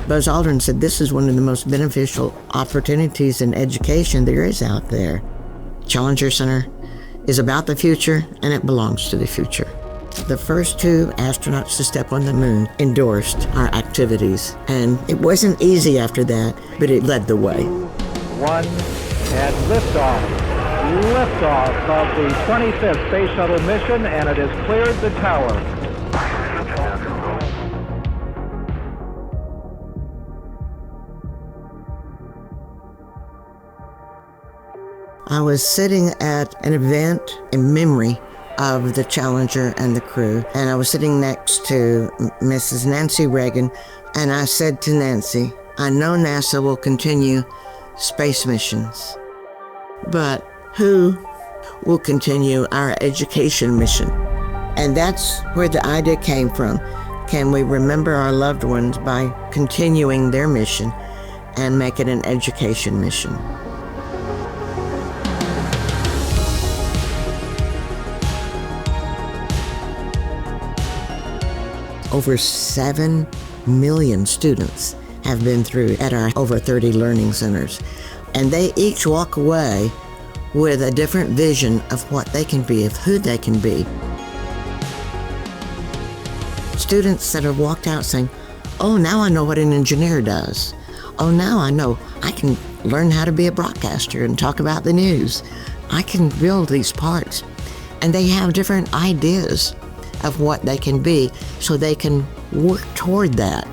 Buzz Aldrin said this is one of the most beneficial opportunities in education there is out there. Challenger Center is about the future, and it belongs to the future. The first 2 astronauts to step on the moon endorsed our activities, and it wasn't easy after that, but it led the way. 1, and liftoff. Liftoff of the 25th Space Shuttle mission, and it has cleared the tower. I was sitting at an event in memory of the Challenger and the crew, and I was sitting next to Mrs. Nancy Reagan, and I said to Nancy, I know NASA will continue space missions, but who will continue our education mission? And that's where the idea came from. Can we remember our loved ones by continuing their mission and make it an education mission? Over 7 million students have been through at our over 30 learning centers, and they each walk away with a different vision of what they can be, of who they can be. Students that have walked out saying, oh, now I know what an engineer does. Oh, now I know I can learn how to be a broadcaster and talk about the news. I can build these parts. And they have different ideas of what they can be, so they can work toward that.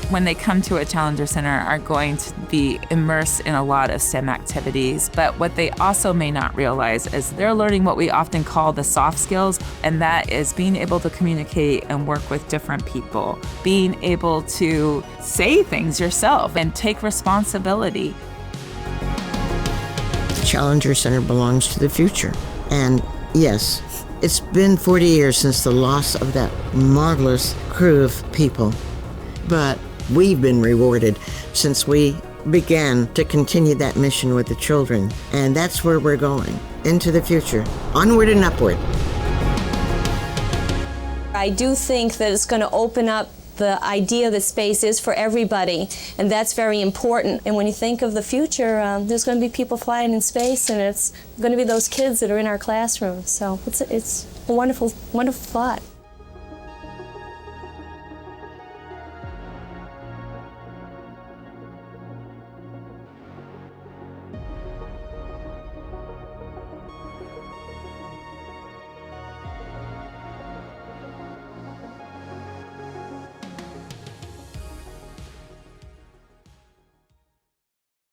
When they come to a Challenger Center, are going to be immersed in a lot of STEM activities, but what they also may not realize is they're learning what we often call the soft skills, and that is being able to communicate and work with different people, being able to say things yourself and take responsibility. Challenger Center belongs to the future. And yes, it's been 40 years since the loss of that marvelous crew of people, but we've been rewarded since we began to continue that mission with the children. And that's where we're going, into the future, onward and upward. I do think that it's going to open up the idea that space is for everybody, and that's very important. And when you think of the future, there's going to be people flying in space, and it's going to be those kids that are in our classrooms. So it's a wonderful, wonderful thought.